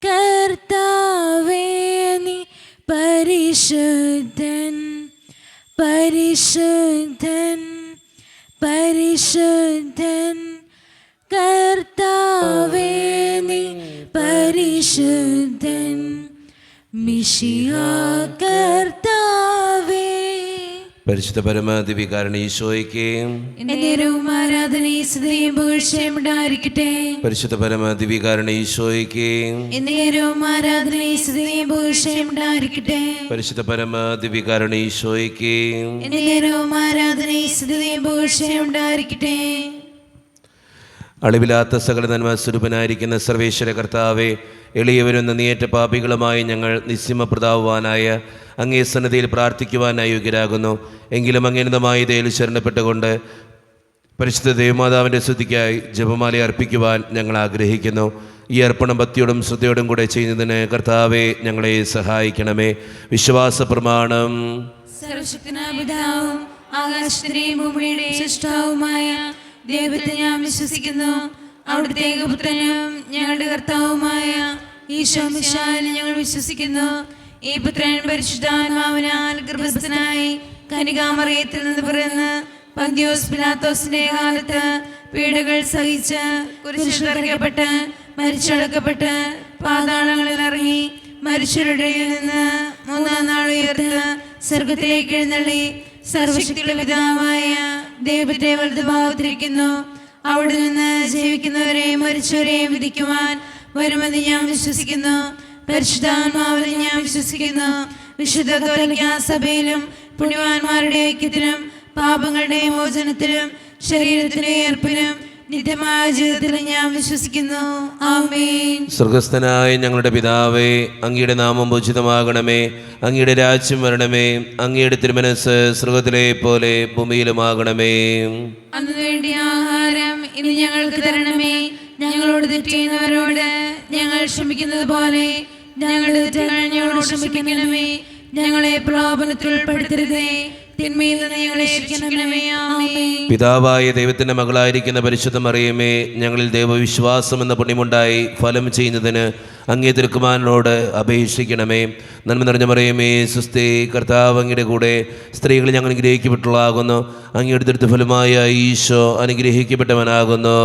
കർത്താവേ നീ പരിശുദ്ധൻ, പരിശുദ്ധൻ, പരിശുദ്ധൻ. കർത്താവേ നീ പരിശുദ്ധൻ, മിശിഹാ കർത്താവേ. പരിശുദ്ധ പരമാദിവികാരണ ഈശോയ്ക്ക് എന്നേരവും ആരാധനയും സ്തുതിയും പുകഴ്ചയും ഉണ്ടായിരിക്കട്ടെ. പരിശുദ്ധ പരമാദിവികാരണ ഈശോയ്ക്ക് എന്നേരവും ആരാധനയും സ്തുതിയും പുകഴ്ചയും ഉണ്ടായിരിക്കട്ടെ. പരിശുദ്ധ പരമാദിവികാരണ ഈശോയ്ക്ക് എന്നേരവും ആരാധനയും സ്തുതിയും പുകഴ്ചയും ഉണ്ടായിരിക്കട്ടെ. അളിവിലാത്ത സകല നന്മസ്വരൂപനായിരിക്കുന്ന സർവേശ്വര കർത്താവെ, എളിയവരും നന്ദിയേറ്റ പാപികളുമായി ഞങ്ങൾ നിസ്യമപ്രതാവുവാനായ അങ്ങേ സന്നിധിയിൽ പ്രാർത്ഥിക്കുവാനായി യോഗ്യരാകുന്നു. എങ്കിലും അങ്ങേനതമായി ദയയിൽ ശരണപ്പെട്ടുകൊണ്ട് പരിശുദ്ധ ദേവമാതാവിൻ്റെ സ്തുതിക്കായി ജപമാല അർപ്പിക്കുവാൻ ഞങ്ങൾ ആഗ്രഹിക്കുന്നു. ഈ അർപ്പണം ഭക്തിയോടും ശ്രദ്ധയോടും കൂടെ ചെയ്യുന്നതിന് കർത്താവെ ഞങ്ങളെ സഹായിക്കണമേ. വിശ്വാസ പ്രമാണം. സർവശക്തനായ പിതാവും ആകാശത്തിന്റെയും ഭൂമിയുടെയും സൃഷ്ടാവുമായ ദൈവത്തെ ഞാൻ വിശ്വസിക്കുന്നു. അവിടുത്തെ ഏകപുത്രനും ഞങ്ങളുടെ കർത്താവുമായ ഈശോ മിശിഹായിൽ ഞങ്ങൾ വിശ്വസിക്കുന്നു. ഈ പുത്രൻ പരിശുദ്ധാത്മാവിനാൽ ഗർഭസ്ഥനായി കന്യകാമറിയത്തിൽ നിന്ന് പിറന്ന് പന്തിയോസ് പിലാത്തോസിന്റെ കാലത്ത് പീഡകൾ സഹിച്ച് കുരിശിൽ തറയ്ക്കപ്പെട്ട് മരിച്ചടക്കപ്പെട്ട് പാതാളങ്ങളിൽ ഇറങ്ങി മരിച്ചവരുടെ നിന്ന് മൂന്നാം നാൾ ഉയർത്ത് സ്വർഗ്ഗത്തിലേക്ക് എഴുന്നള്ളി സർവശക്തിയുള്ള പിതാവായ ദൈവത്തെ വലതുഭാഗത്തിരിക്കുന്നു. അവിടെ നിന്ന് ജീവിക്കുന്നവരെയും മരിച്ചവരെയും വിധിക്കുവാൻ വരുമെന്ന് ഞാൻ വിശ്വസിക്കുന്നു. പരിശുദ്ധാത്മാവിൽ ഞാൻ വിശ്വസിക്കുന്നു. വിശുദ്ധ കത്തോലിക്കാ സഭയിലും പുണ്യവാന്മാരുടെ ഐക്യത്തിലും പാപങ്ങളുടെ മോചനത്തിലും ശരീരത്തിന്റെ ഏർപ്പിനും നിത്യമായ ജീവിതത്തിൽ ഞാൻ വിശ്വസിക്കുന്നു. ആമേൻ. സ്വർഗസ്ഥനായ ഞങ്ങളുടെ പിതാവേ, അങ്ങയുടെ നാമം പൂജിതമാകണമേ. അങ്ങയുടെ രാജ്യം വരണമേ. അങ്ങയുടെ തിരുമനസ്സ് സ്വർഗത്തിലെ പോലെ ഭൂമിയിലുമാകണമേ. അന്നു വേണ്ടിയ ആഹാരം ഇന്ന് ഞങ്ങൾക്ക് തരണമേ. ഞങ്ങളോട് തെറ്റ് ചെയ്യുന്നവരോട് ഞങ്ങൾ ക്ഷമിക്കുന്നത് പോലെ ഞങ്ങളുടെ തെറ്റുകൾ ഞങ്ങളോട് ക്ഷമിക്കണമേ. ഞങ്ങളെ പ്രലോഭനത്തിൽ ഉൾപ്പെടുത്തരുതേ, തിന്മയിൽ നിന്ന് ഞങ്ങളെ രക്ഷിക്കണമേ. ആമേൻ. പിതാവായ ദൈവത്തിന്റെ മകളായിരിക്കുന്ന പരിശുദ്ധ മറിയമേ, ഞങ്ങളിൽ ദൈവവിശ്വാസം എന്ന പുണ്യമുണ്ടായി ഫലം ചെയ്യുന്നതിന് അങ്ങേ തിരുക്കുമാരനോട് അപേക്ഷിക്കണമേ. നന്മ നിറഞ്ഞ മറിയമേ, സുസ്ഥി, കർത്താവ് അങ്ങയുടെ കൂടെ സ്ത്രീകൾ ഞങ്ങൾ അനുഗ്രഹിക്കപ്പെട്ടുള്ളതാകുന്നു. അങ്ങയുടെ ദൃഢഫലമായ ഈശോ അനുഗ്രഹിക്കപ്പെട്ടവനാകുന്നു.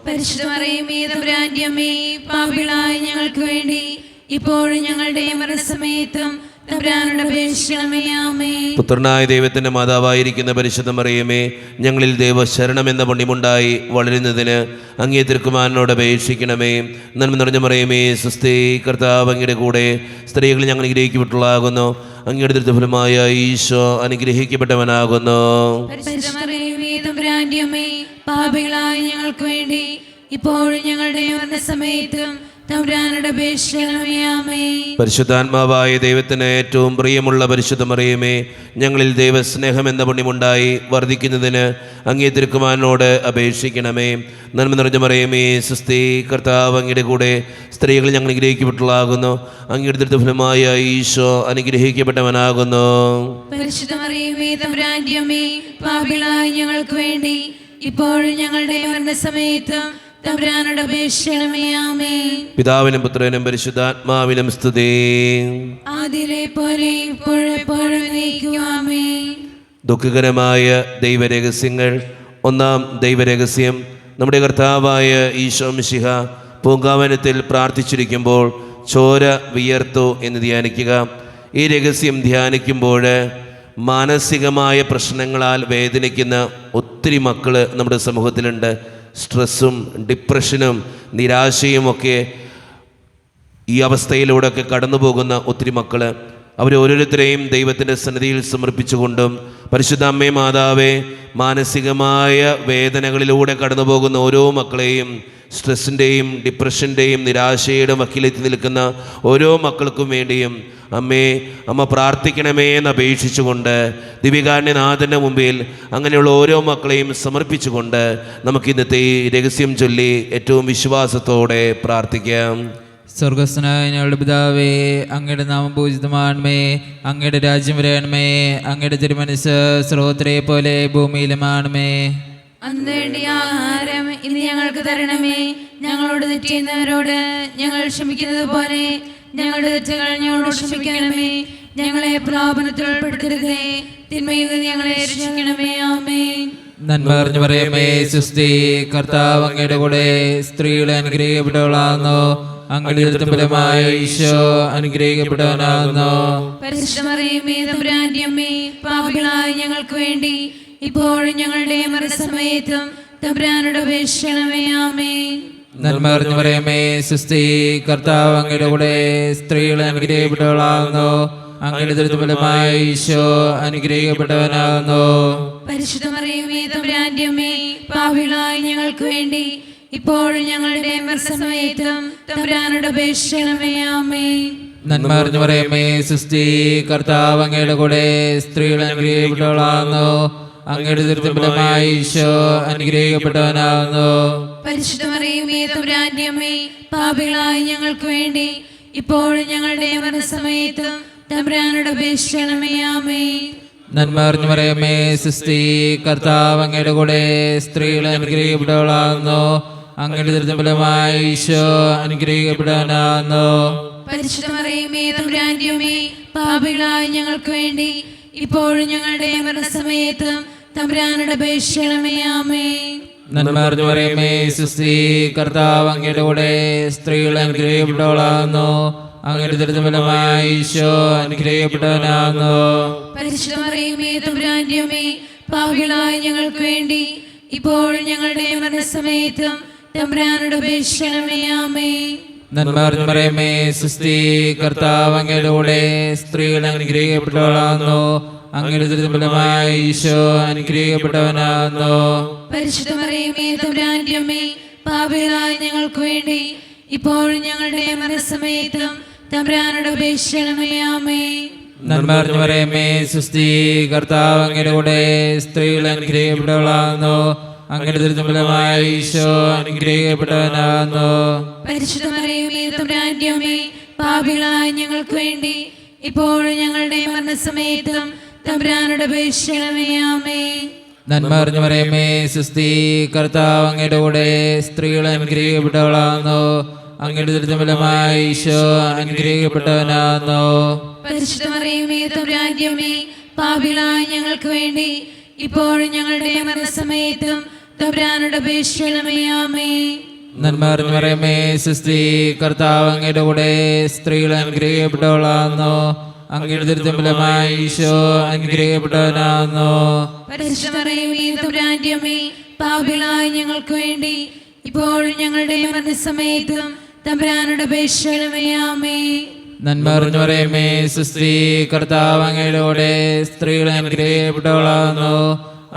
പരിശുദ്ധ മറിയമേ, തമ്പുരാന്റെ അമ്മേ, പാപികളായ ഞങ്ങൾക്ക് വേണ്ടി ഇപ്പോഴും ഞങ്ങളുടെ മരണസമയത്തും തമ്പുരാനോട് അപേക്ഷിക്കണമേ. ആമേൻ. പുത്രനായ ദൈവത്തിന്റെ മാതാവായിരിക്കുന്ന പരിശുദ്ധ മറിയമേ, ഞങ്ങളിൽ ദൈവശരണം എന്ന പുണ്യമുണ്ടായി വളരുന്നതിന് അങ്ങേ തിരുക്കുമാരനോട് അപേക്ഷിക്കണമേ. നന്മ നിറഞ്ഞ മറിയമേ, സുസ്ഥി, കർത്താവ് അങ്ങയുടെ കൂടെ സ്ത്രീകൾ ഞങ്ങൾ അനുഗ്രഹിക്കപ്പെട്ടുള്ളതാകുന്നു. അങ്ങയുടെ ദൃഢഫലമായ ഈശോ അനുഗ്രഹിക്കപ്പെട്ടവനാകുന്നു. പരിശുദ്ധ മറിയമേ, തമ്പുരാന്റെ അമ്മേ, പാപികളായ ഞങ്ങൾക്ക് വേണ്ടി ഇപ്പോഴും ഞങ്ങളുടെ മരണസമയത്തും തമ്പുരാനോട് അപേക്ഷിക്കണമേ. ആമേൻ. പരിശുദ്ധാത്മാവായ ദൈവത്തിന് ഏറ്റവും പ്രിയമുള്ള പരിശുദ്ധ മറിയമേ, ഞങ്ങളിൽ ദൈവസ്നേഹം എന്ന പുണ്യമുണ്ടായി വർദ്ധിക്കുന്നതിന് അങ്ങേ തിരുക്കുമാരനോട് അപേക്ഷിക്കണമേ. നന്മ നിറഞ്ഞ മറിയമേ, സുസ്ഥി, കർത്താവ് അങ്ങയുടെ കൂടെ സ്ത്രീകൾ ഞങ്ങൾ അനുഗ്രഹിക്കപ്പെട്ടുള്ളതാകുന്നു. അങ്ങയുടെ ദൃഢഫലമായ ഈശോ അനുഗ്രഹിക്കപ്പെട്ടവനാകുന്നു. പരിശുദ്ധ മറിയമേ, തമ്പുരാന്റെ അമ്മേ, പാപികളായ ഞങ്ങൾക്ക് വേണ്ടി ഇപ്പോഴും ഞങ്ങളുടെ മരണസമയത്തും തമ്പുരാനോട് അപേക്ഷിക്കണമേ. ആമേൻ. പിതാവിനും പുത്രനും പരിശുദ്ധാത്മാവിനും സ്തുതി. ആദിയിലെ പോലെ ഇപ്പോഴെപ്പോഴും എന്നേക്കും. ആമേൻ. ദുഃഖകരമായ ദൈവരഹസ്യങ്ങൾ. ഒന്നാം ദൈവരഹസ്യം, നമ്മുടെ കർത്താവായ ഈശോ മിശിഹ പൂങ്കാവനത്തിൽ പ്രാർത്ഥിച്ചിരിക്കുമ്പോൾ ചോര വിയർത്തു എന്ന് ധ്യാനിക്കുക. ഈ രഹസ്യം ധ്യാനിക്കുമ്പോൾ മാനസികമായ പ്രശ്നങ്ങളാൽ വേദനിക്കുന്ന ഒത്തിരി മക്കൾ നമ്മുടെ സമൂഹത്തിലുണ്ട്. സ്ട്രെസ്സും ഡിപ്രഷനും നിരാശയുമൊക്കെ ഈ അവസ്ഥയിലൂടെയൊക്കെ കടന്നു പോകുന്ന ഒത്തിരി മക്കൾ, അവരോരോരുത്തരെയും ദൈവത്തിൻ്റെ സന്നിധിയിൽ സമർപ്പിച്ചുകൊണ്ടും പരിശുദ്ധ അമ്മേ മാതാവേ, മാനസികമായ വേദനകളിലൂടെ കടന്നു പോകുന്ന ഓരോ മക്കളെയും, സ്ട്രെസ്സിൻ്റെയും ഡിപ്രഷൻ്റെയും നിരാശയുടെയും വക്കിലെത്തി നിൽക്കുന്ന ഓരോ മക്കൾക്കും വേണ്ടിയും അമ്മ പ്രാർത്ഥിക്കണമേ എന്ന് അപേക്ഷിച്ചുകൊണ്ട് ദിവ്യകാരുണ്യനാഥൻ്റെ മുമ്പിൽ അങ്ങനെയുള്ള ഓരോ മക്കളെയും സമർപ്പിച്ചുകൊണ്ട് നമുക്ക് ഇന്നത്തെ ഈ രഹസ്യം ചൊല്ലി ഏറ്റവും വിശ്വാസത്തോടെ പ്രാർത്ഥിക്കാം. സ്വർഗസ്ഥനായ ഞങ്ങളുടെ പിതാവേ, അങ്ങയുടെ നാമം പൂജിതമാണമേ. അങ്ങയുടെ രാജ്യം വരണമേ. അങ്ങയുടെ തിരുമനസ്സ് സ്രോതരെ പോലെ ഭൂമിയിലുമാണമേ. അന്ന് വേണ്ടിയ ആഹാരം ഇന്ന് ഞങ്ങൾക്ക് തരണമേ. ഞങ്ങളോട് തെറ്റിയുന്നവരോട് ഞങ്ങൾ ക്ഷമിക്കുന്നത് പോലെ ഞങ്ങളുടെ തെറ്റുകൾ ഞങ്ങളോട് ക്ഷമിക്കണമേ. ഞങ്ങളെ പ്രലോഭനത്തിൽ ഉൾപ്പെടുത്തരുതേ, തിന്മയിൽ നിന്ന് ഞങ്ങളെ രക്ഷിക്കണമേ. ആമേൻ. നന്മ നിറഞ്ഞ മറിയമേ, സ്വസ്തി, കർത്താവ് അങ്ങയുടെ കൂടെ, സ്ത്രീകളെ അനുഗ്രഹിക്കപ്പെട്ടവളാകുന്നു. അങ്ങയുടെ ഉദരത്തിൻ ഫലമായ ഈശോ അനുഗ്രഹിക്കപ്പെട്ടവനാകുന്നു. പരിശുദ്ധ മറിയമേ, തമ്പുരാന്റെ അമ്മേ, പാപികളായ ഞങ്ങൾക്ക് വേണ്ടി ഇപ്പോഴും ഞങ്ങളുടെ മരണസമയത്തും തമ്പുരാനോട് അപേക്ഷിക്കണമേ. ആമേൻ. നന്മ നിറഞ്ഞ മറിയമേ, സ്വസ്തി, കർത്താവ് അങ്ങയുടെ കൂടെ, സ്ത്രീകളെ അനുഗ്രഹിക്കപ്പെട്ടവളാകുന്നു. അങ്ങയുടെ ഉദരത്തിൻ ഫലമായ ഈശോ അനുഗ്രഹിക്കപ്പെട്ടവനാകുന്നു. പരിശുദ്ധ മറിയമേ, തമ്പുരാന്റെ അമ്മേ, പാപികളായ ഞങ്ങൾക്ക് വേണ്ടി ഇപ്പോഴും ഞങ്ങളുടെ മരണസമയത്തും തമ്പുരാനോട് അപേക്ഷിക്കണമേ. ആമേൻ. നന്മ നിറഞ്ഞ മറിയമേ, സ്വസ്തി, കർത്താവ് അങ്ങയുടെ കൂടെ, സ്ത്രീകളെ അനുഗ്രഹിക്കപ്പെട്ടവളാകുന്നു. അങ്ങയുടെ ഉദരത്തിൻ ഫലമായ ഈശോ അനുഗ്രഹിക്കപ്പെട്ടവനാകുന്നു. പരിശുദ്ധ മറിയമേ, തമ്പുരാന്റെ അമ്മേ, പാപികളായ ഞങ്ങൾക്ക് വേണ്ടി ഇപ്പോഴും ഞങ്ങളുടെ മരണസമയത്തും തമ്പുരാനോട് അപേക്ഷിക്കണമേ. ആമേൻ. നന്മ നിറഞ്ഞ മറിയമേ, സ്വസ്തി, കർത്താവ് അങ്ങയുടെ കൂടെ, സ്ത്രീകളെ അനുഗ്രഹിക്കപ്പെട്ടവളാകുന്നു. അങ്ങയുടെ ഉദരത്തിൻ ഫലമായ ഈശോ അനുഗ്രഹിക്കപ്പെട്ടവനാകുന്നു. പരിശുദ്ധ മറിയമേ, തമ്പുരാന്റെ അമ്മേ, പാപികളായ ഞങ്ങൾക്ക് വേണ്ടി ഇപ്പോഴും ഞങ്ങളുടെ മരണസമയത്തും തമ്പുരാനോട് അപേക്ഷിക്കണമേ. ആമേൻ. നന്മ നിറഞ്ഞ മറിയമേ, സ്വസ്തി, കർത്താവ് അങ്ങയുടെ കൂടെ, സ്ത്രീകളെ അനുഗ്രഹിക്കപ്പെട്ടവളാകുന്നു. അങ്ങയുടെ ഉദരത്തിൻ ഫലമായ ഈശോ അനുഗ്രഹിക്കപ്പെട്ടവനാകുന്നു. പരിശുദ്ധ മറിയമേ, തമ്പുരാന്റെ അമ്മേ, പാപികളായ ഞങ്ങൾക്ക് വേണ്ടി ഇപ്പോഴും ഞങ്ങളുടെ മരണസമയത്തും തമ്പുരാനോട് അപേക്ഷിക്കണമേ. ആമേൻ. നന്മ നിറഞ്ഞ മറിയമേ, സ്വസ്തി, കർത്താവ് അങ്ങയുടെ കൂടെ, സ്ത്രീകളെ അനുഗ്രഹിക്കപ്പെട്ടവളാകുന്നു. അങ്ങയുടെ ഉദരത്തിൻ ഫലമായ ഈശോ അനുഗ്രഹിക്കപ്പെട്ടവനാകുന്നു. പരിശുദ്ധ മറിയമേ, തമ്പുരാന്റെ അമ്മേ, പാപികളായ ഞങ്ങൾക്ക് വേണ്ടി ഇപ്പോഴും ഞങ്ങളുടെ മരണസമയത്തും തമ്പുരാനോട് അപേക്ഷിക്കണമേ. ആമേൻ. നന്മ നിറഞ്ഞ മറിയമേ, സ്വസ്തി, കർത്താവ് അങ്ങയുടെ കൂടെ, സ്ത്രീകളെ അനുഗ്രഹിക്കപ്പെട്ടവളാകുന്നു. അങ്ങയുടെ ഉദരത്തിൻ ഫലമായ ഈശോ അനുഗ്രഹിക്കപ്പെട്ടവനാകുന്നു. പരിശുദ്ധ മറിയമേ, തമ്പുരാന്റെ അമ്മേ, പാപികളായ ഞങ്ങൾക്ക് വേണ്ടി ഇപ്പോഴും ഞങ്ങളുടെ മരണസമയത്തും തമ്പുരാനോട് അപേക്ഷിക്കണമേ. ആമേൻ. നന്മ നിറഞ്ഞ മറിയമേ, സ്വസ്തി, കർത്താവ് അങ്ങയുടെ കൂടെ, സ്ത്രീകളെ അനുഗ്രഹിക്കപ്പെട്ടവളാകുന്നു. അങ്ങയുടെ ഉദരത്തിൻ ഫലമായ ഈശോ അനുഗ്രഹിക്കപ്പെട്ടവനാകുന്നു. പരിശുദ്ധ മറിയമേ, തമ്പുരാന്റെ അമ്മേ, പാപികളായ ഞങ്ങൾക്ക് വേണ്ടി ഇപ്പോഴും ഞങ്ങളുടെ മരണസമയത്തും തമ്പുരാനോട് അപേക്ഷിക്കണമേ. ആമേൻ. നന്മ നിറഞ്ഞ മറിയമേ, സ്വസ്തി, കർത്താവ് അങ്ങയുടെ കൂടെ, സ്ത്രീകളെ അനുഗ്രഹിക്കപ്പെട്ടവളാകുന്നു. അങ്ങയുടെ ഉദരത്തിൻ ഫലമായ ഈശോ അനുഗ്രഹിക്കപ്പെട്ടവനാകുന്നു. പരിശുദ്ധ മറിയമേ, തമ്പുരാന്റെ അമ്മേ, പാപികളായ ഞങ്ങൾക്ക് വേണ്ടി ഇപ്പോഴും ഞങ്ങളുടെ മരണസമയത്തും തമ്പുരാനോട് അപേക്ഷിക്കണമേ. ആമേൻ. നന്മ നിറഞ്ഞ മറിയമേ, സ്വസ്തി, കർത്താവ് അങ്ങയുടെ കൂടെ, സ്ത്രീകളെ അനുഗ്രഹിക്കപ്പെട്ടവളാകുന്നു.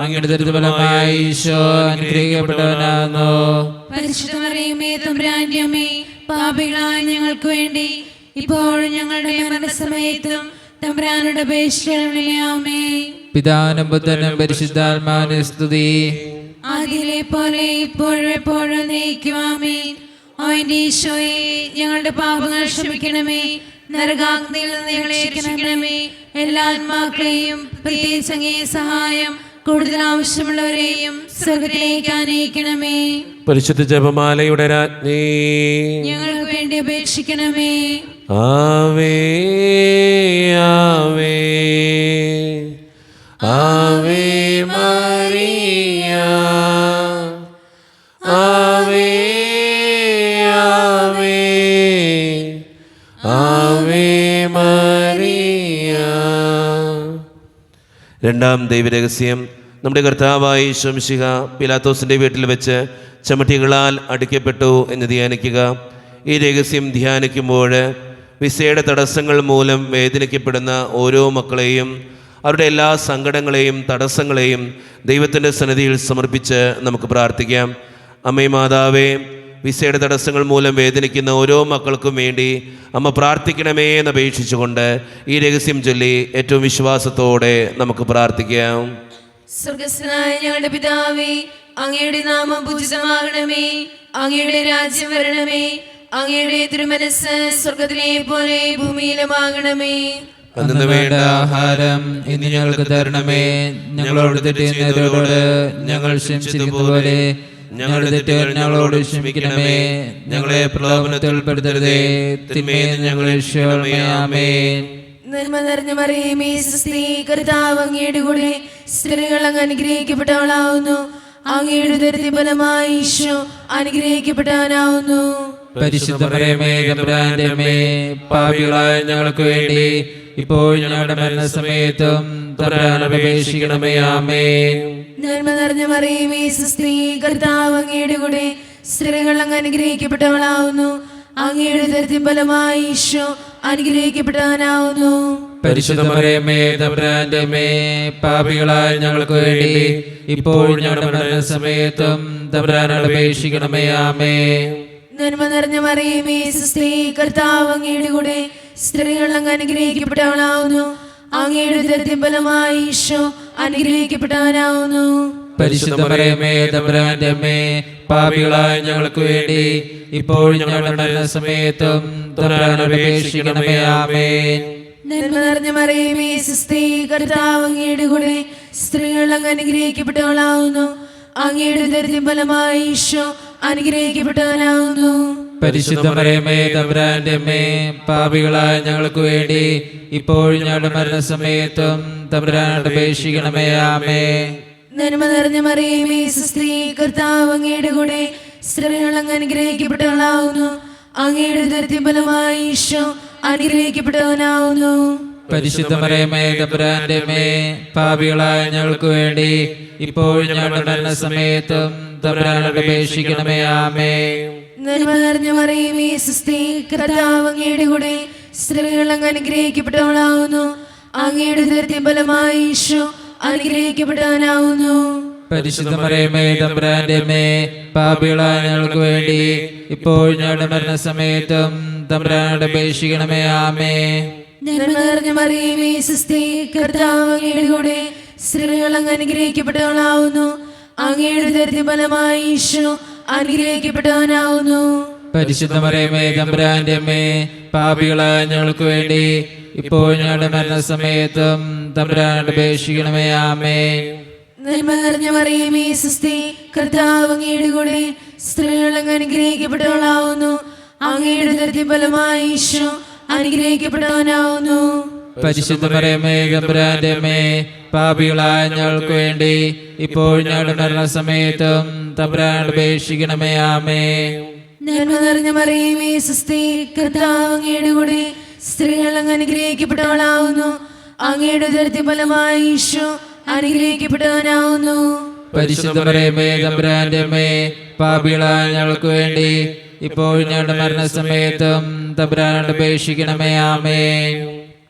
അങ്ങയുടെ ഉദരത്തിൻ ഫലമായ ഈശോ അനുഗ്രഹിക്കപ്പെട്ടവനാകുന്നു. പരിശുദ്ധ മറിയമേ, തമ്പുരാന്റെ അമ്മേ, പാപികളായ ഞങ്ങൾക്ക് വേണ്ടി ഇപ്പോഴും ഞങ്ങളുടെ മരണസമയത്തും തമ്പുരാനോട് അപേക്ഷിക്കണമേ. ആമേൻ. പിതാവിനും പുത്രനും പരിശുദ്ധാത്മാവിനും സ്തുതി. ആദിയിലെ പോലെ ഇപ്പോഴും എപ്പോഴും എന്നേക്കും. ആമേൻ. ഓ എന്റെ ഈശോയെ, ഞങ്ങളുടെ പാപങ്ങൾ ക്ഷമിക്കണമേ, നരകാഗ്നിയിൽ നിന്ന് ഞങ്ങളെ രക്ഷിക്കണമേ. എല്ലാ ആത്മാക്കളെയും പ്രത്യേകിച്ച് അങ്ങേ സഹായം കൂടുതൽ ആവശ്യമുള്ളവരെയും സ്വർഗ്ഗത്തിലേക്ക് ആനയിക്കണമേ. പരിശുദ്ധ ജപമാലയുടെ രാജ്ഞി, ഞങ്ങൾക്ക് വേണ്ടി അപേക്ഷിക്കണമേ. ആവേ ആവേ ആവേ മറിയ, ആവേ ആവേ ആവേ മറിയ. രണ്ടാം ദൈവരഹസ്യം, നമ്മുടെ കർത്താവായ ഈശോ മിശിഹ പിലാത്തോസിൻ്റെ വീട്ടിൽ വെച്ച് ചമട്ടികളാൽ അടിക്കപ്പെട്ടു എന്ന് ധ്യാനിക്കുക. ഈ രഹസ്യം ധ്യാനിക്കുമ്പോൾ വിസയുടെ തടസ്സങ്ങൾ മൂലം വേദനിക്കപ്പെടുന്ന ഓരോ മക്കളെയും അവരുടെ എല്ലാ സങ്കടങ്ങളെയും തടസ്സങ്ങളെയും ദൈവത്തിൻ്റെ സന്നിധിയിൽ സമർപ്പിച്ച് നമുക്ക് പ്രാർത്ഥിക്കാം. അമ്മേ മാതാവേ, വിസയുടെ തടസ്സങ്ങൾ മൂലം വേദനിക്കുന്ന ഓരോ മക്കൾക്കും വേണ്ടി അമ്മ പ്രാർത്ഥിക്കണമേ എന്ന് അപേക്ഷിച്ചുകൊണ്ട് ഈ രഹസ്യം ചൊല്ലി ഏറ്റവും വിശ്വാസത്തോടെ നമുക്ക് പ്രാർത്ഥിക്കാം. സ്വർഗ്ഗസ്ഥനായ ഞങ്ങളുടെ പിതാവേ, അങ്ങയുടെ നാമം പൂജിതമാകണമേ, അങ്ങയുടെ രാജ്യം വരണമേ, അങ്ങയുടെ തിരുമനസ്സ് സ്വർഗ്ഗത്തിലെ പോലെ ഭൂമിയിലുമാകണമേ. അന്ന് വേണ്ട ആഹാരം ഇന്ന് ഞങ്ങൾക്ക് തരണമേ. ഞങ്ങളോട് തെറ്റിയുന്നവരോട് ഞങ്ങൾ ക്ഷമിച്ചിരിക്കുന്നതുപോലെ ഞങ്ങളുടെ തെറ്റുകൾ ഞങ്ങളോട് ക്ഷമിക്കണമേ. ഞങ്ങളെ പ്രലോഭനത്തിൽ ഉൾപ്പെടുത്തരുതേ, തിന്മയിൽ നിന്ന് ഞങ്ങളെ രക്ഷിക്കണമേ. ആമേൻ. നന്മ നിറഞ്ഞ മറിയമേ സ്വസ്തി, കർത്താവ് അങ്ങയുടെ കൂടെ സ്ത്രീകൾ അങ്ങ് അനുഗ്രഹിക്കപ്പെട്ടവളാവുന്നു. അങ്ങയുടെ ഉദരത്തിൻ ഫലമായി ഈശോ അനുഗ്രഹിക്കപ്പെട്ടവനാവുന്നു. പരിശുദ്ധ മറിയമേ തമ്പുരാന്റെ അമ്മേ, പാപികളായ ഞങ്ങൾക്ക് വേണ്ടി ഇപ്പോൾ ഞങ്ങളുടെ മരണസമയത്തും തമ്പുരാനോട് അപേക്ഷിക്കണമേ. ആമേൻ. നന്മ നിറഞ്ഞ മറിയമേ സ്വസ്തി, കർത്താവ് അങ്ങയുടെ കൂടെ സ്ത്രീകൾ അങ്ങ് അനുഗ്രഹിക്കപ്പെട്ടവളാവുന്നു. അങ്ങയുടെ ഉദരത്തിൻ ഫലമായി ഈശോ അനുഗ്രഹിക്കപ്പെട്ടവനാവുന്നു. പരിശുദ്ധ മറിയമേ തമ്പുരാന്റെ അമ്മേ, പാപികളായ ഞങ്ങൾക്ക് വേണ്ടി ഇപ്പോൾ ഞങ്ങളുടെ മരണസമയത്തും തമ്പുരാനോട് അപേക്ഷിക്കണമേ. ആമേൻ. നന്മ നിറഞ്ഞ മറിയമേ സ്വസ്തി, കർത്താവ് അങ്ങയുടെ കൂടെ സ്ത്രീകൾ അങ്ങ് അനുഗ്രഹിക്കപ്പെട്ടവളാവുന്നു. അങ്ങയുടെ ഉദരത്തിൻ ഫലമായി ഈശോ അനുഗ്രഹിക്കപ്പെട്ടവനാവുന്നു. പരിശുദ്ധ മറിയമേ തമ്പുരാന്റെ അമ്മേ, പാപികളായ ഞങ്ങൾക്ക് വേണ്ടി ഇപ്പോൾ ഞങ്ങളുടെ മരണസമയത്തും തമ്പുരാനോട് അപേക്ഷിക്കണമേ. ആമേൻ. നന്മ നിറഞ്ഞ മറിയമേ സ്വസ്തി, കർത്താവ് അങ്ങയുടെ കൂടെ സ്ത്രീകൾ അങ്ങ് അനുഗ്രഹിക്കപ്പെട്ടവളാവുന്നു. അങ്ങയുടെ ഉദരത്തിൻ ഫലമായി ഈശോ അനുഗ്രഹിക്കപ്പെട്ടവനാവുന്നു. പരിശുദ്ധ മറിയമേ തമ്പുരാന്റെ അമ്മേ, പാപികളായ ഞങ്ങൾക്ക് വേണ്ടി ഇപ്പോൾ ഞങ്ങളുടെ മരണസമയത്തും തമ്പുരാനോട് അപേക്ഷിക്കണമേ. ആമേൻ. നന്മ നിറഞ്ഞ മറിയമേ സ്വസ്തി, കർത്താവ് അങ്ങയുടെ കൂടെ സ്ത്രീകൾ അങ്ങ് അനുഗ്രഹിക്കപ്പെട്ടവളാവുന്നു. അങ്ങയുടെ ഉദരത്തിൻ ഫലമായി ഈശോ അനുഗ്രഹിക്കപ്പെട്ടവനാവുന്നു. പരിശുദ്ധ മറിയമേ തമ്പുരാന്റെ അമ്മേ, പാപികളായ ഞങ്ങൾക്ക് വേണ്ടി ഇപ്പോൾ ഞങ്ങളുടെ മരണസമയത്തും തമ്പുരാനോട് അപേക്ഷിക്കണമേ. ആമേൻ. നന്മ നിറഞ്ഞ മറിയമേ സ്വസ്തി, കർത്താവ് അങ്ങയുടെ കൂടെ സ്ത്രീകൾ അങ്ങ് അനുഗ്രഹിക്കപ്പെട്ടവളാവുന്നു. അങ്ങയുടെ ഉദരത്തിൻ ഫലമായി ഈശോ അനുഗ്രഹിക്കപ്പെട്ടവനാവുന്നു. പരിശുദ്ധ മറിയമേ തമ്പുരാന്റെ അമ്മേ, പാപികളായ ഞങ്ങൾക്ക് വേണ്ടി ഇപ്പോൾ ഞങ്ങളുടെ മരണസമയത്തും തമ്പുരാനോട് അപേക്ഷിക്കണമേ. ആമേൻ. നന്മ നിറഞ്ഞ മറിയമേ സ്വസ്തി, കർത്താവ് അങ്ങയുടെ കൂടെ സ്ത്രീകൾ അങ്ങ് അനുഗ്രഹിക്കപ്പെട്ടവളാവുന്നു. അങ്ങയുടെ ഉദരത്തിൻ ഫലമായി ഈശോ അനുഗ്രഹിക്കപ്പെട്ടവനാവുന്നു. പരിശുദ്ധ മറിയമേ തമ്പുരാന്റെ അമ്മേ, പാപികളായ ഞങ്ങൾക്ക് വേണ്ടി ഇപ്പോൾ ഞങ്ങളുടെ മരണസമയത്തും തമ്പുരാനോട് അപേക്ഷിക്കണമേ. ആമേൻ. നന്മ നിറഞ്ഞ മറിയമേ സ്വസ്തി, കർത്താവ് അങ്ങയുടെ കൂടെ സ്ത്രീകൾ അങ്ങ് അനുഗ്രഹിക്കപ്പെട്ടവളാവുന്നു. അങ്ങയുടെ ഉദരത്തിൻ ഫലമായി ഈശോ അനുഗ്രഹിക്കപ്പെട്ടവനാവുന്നു. പരിശുദ്ധ മറിയമേ തമ്പുരാന്റെ അമ്മേ, പാപികളായ ഞങ്ങൾക്ക് വേണ്ടി ഇപ്പോൾ ഞങ്ങളുടെ മരണസമയത്തും തമ്പുരാനോട് അപേക്ഷിക്കണമേ. ആമേൻ. നന്മ നിറഞ്ഞ മറിയമേ സ്വസ്തി, കർത്താവ് അങ്ങയുടെ കൂടെ സ്ത്രീകൾ അങ്ങ് അനുഗ്രഹിക്കപ്പെട്ടവളാവുന്നു. അങ്ങയുടെ ഉദരത്തിൻ ഫലമായി ഈശോ അനുഗ്രഹിക്കപ്പെട്ടവനാവുന്നു. പരിശുദ്ധ മറിയമേ തമ്പുരാന്റെ അമ്മേ, പാപികളായ ഞങ്ങൾക്ക് വേണ്ടി ഇപ്പോൾ ഞങ്ങളുടെ മരണസമയത്തും തമ്പുരാനോട് അപേക്ഷിക്കണമേ. ആമേൻ.